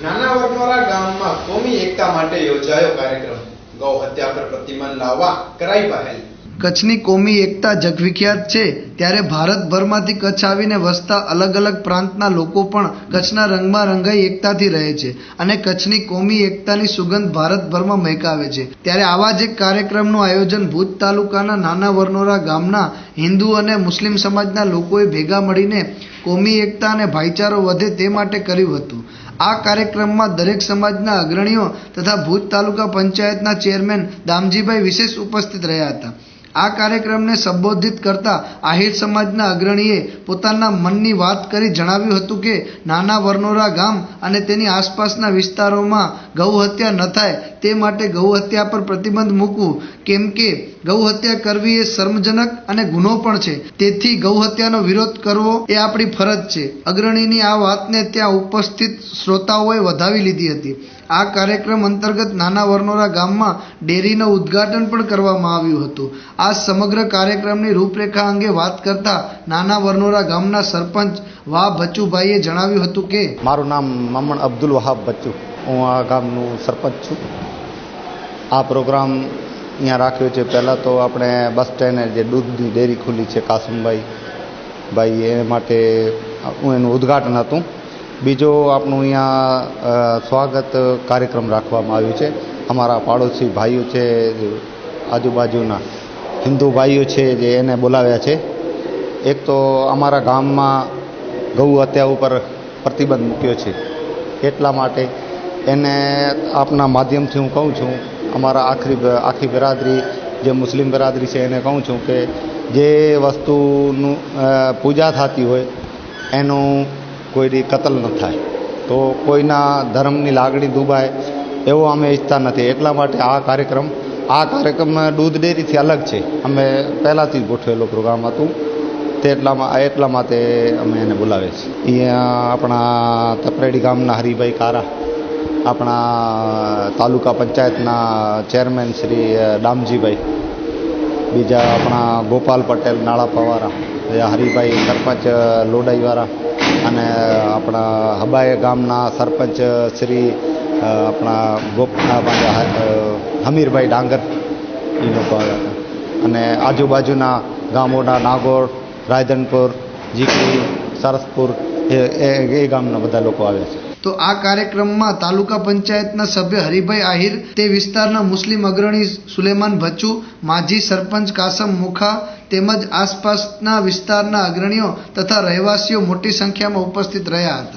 નાના વરનોરા ગામમાં કોમી એકતા માટે યોજાયો કાર્યક્રમ। ગૌ હત્યા પર પ્રતિબંધ લાવવા કરાઈ પહેલ। કચ્છની કોમી એકતા જગવિખ્યાત છે, ત્યારે ભારતભરમાંથી કચ્છ આવીને વસતા અલગ અલગ પ્રાંતના લોકો પણ કચ્છના રંગમાં રંગાઈ એકતાથી રહે છે અને કચ્છની કોમી એકતાની સુગંધ ભારતભરમાં મહેકાવે છે। ત્યારે આવા જ એક કાર્યક્રમનું આયોજન ભુજ તાલુકાના નાના વરનોરા ગામના હિન્દુ અને મુસ્લિમ સમાજના લોકોએ ભેગા મળીને કોમી એકતા અને ભાઈચારો વધે તે માટે કર્યું હતું। આ કાર્યક્રમમાં દરેક સમાજના અગ્રણીઓ તથા ભુજ તાલુકા પંચાયતના ચેરમેન દામજીભાઈ વિશેષ ઉપસ્થિત રહ્યા હતા। આ કાર્યક્રમને સંબોધિત કરતા આહિર સમાજના અગ્રણીએ પોતાના મનની વાત કરી જણાવ્યું હતું કે નાના વરનોરા ગામ અને તેની આસપાસના વિસ્તારોમાં ગૌ હત્યા ન થાય તે માટે ગૌ હત્યા પર પ્રતિબંધ મૂકવું, કેમ કે ગૌ હત્યા કરવી એ શર્મજનક અને ગુનો પણ છે, તેથી ગૌ હત્યાનો વિરોધ કરવો એ આપણી ફરજ છે। અગ્રણીની આ વાતને ત્યાં ઉપસ્થિત શ્રોતાઓએ વધાવી લીધી હતી। આ કાર્યક્રમ અંતર્ગત નાના વરનોરા ગામમાં ડેરીનું ઉદ્ઘાટન પણ કરવામાં આવ્યું હતું। આ સમગ્ર કાર્યક્રમની રૂપરેખા અંગે વાત કરતા નાના વરનોરા ગામના સરપંચ વાહ બચ્ચુભાઈએ જણાવ્યું હતું કે મારું નામ મામણ અબ્દુલ વહાબ બચ્ચુ, હું આ ગામનું સરપંચ છું। આ પ્રોગ્રામ અહીંયા રાખ્યો છે। પહેલાં તો આપણે બસ સ્ટેન્ડે જે દૂધની ડેરી ખુલી છે કાસમભાઈ એ માટે એનું ઉદ્ઘાટન હતું। બીજો આપણું અહીંયા સ્વાગત કાર્યક્રમ રાખવામાં આવ્યું છે। અમારા પાડોશી ભાઈઓ છે, આજુબાજુના હિન્દુ ભાઈઓ છે, જે એને બોલાવ્યા છે। એક તો અમારા ગામમાં ગૌ હત્યા ઉપર પ્રતિબંધ મૂક્યો છે, એટલા માટે એને આપના માધ્યમથી હું કહું છું, અમારા આખી બિરાદરી જે મુસ્લિમ બિરાદરી છે એને કહું છું કે જે વસ્તુનું પૂજા થતી હોય એનું કોઈ કતલ ન થાય, તો કોઈના ધર્મની લાગણી દુભાય એવો અમે ઈચ્છતા નથી। એટલા માટે આ કાર્યક્રમ દૂધ ડેરીથી અલગ છે। અમે પહેલાંથી જ ગોઠવેલો પ્રોગ્રામ હતું, તે એટલા માટે અમે એને બોલાવે છે। અહીંયા આપણા તપરેડી ગામના હરિભાઈ કારા, આપણા તાલુકા પંચાયતના ચેરમેન શ્રી દામજીભાઈ, બીજા આપણા ગોપાલ પટેલ નાળાપાવાળા, હરિભાઈ સરપંચ લોડાઈવાળા, અને આપણા હબાય ગામના સરપંચ શ્રી આપણા હમીરભાઈ ડાંગર એ લોકો આવ્યા હતા, અને આજુબાજુના ગામોના નાગોર, રાયધનપુર, જીકરી, સરસપુર એ ગામના બધા લોકો આવ્યા છે। તો આ કાર્યક્રમમાં તાલુકા પંચાયતના સભ્ય હરિભાઈ આહિર, તે વિસ્તારના મુસ્લિમ અગ્રણી સુલેમાન બચ્ચુ, માજી સરપંચ કાસમ મુખા તેમજ આસપાસના વિસ્તારના અગ્રણીઓ તથા રહેવાસીઓ મોટી સંખ્યામાં ઉપસ્થિત રહ્યા હતા।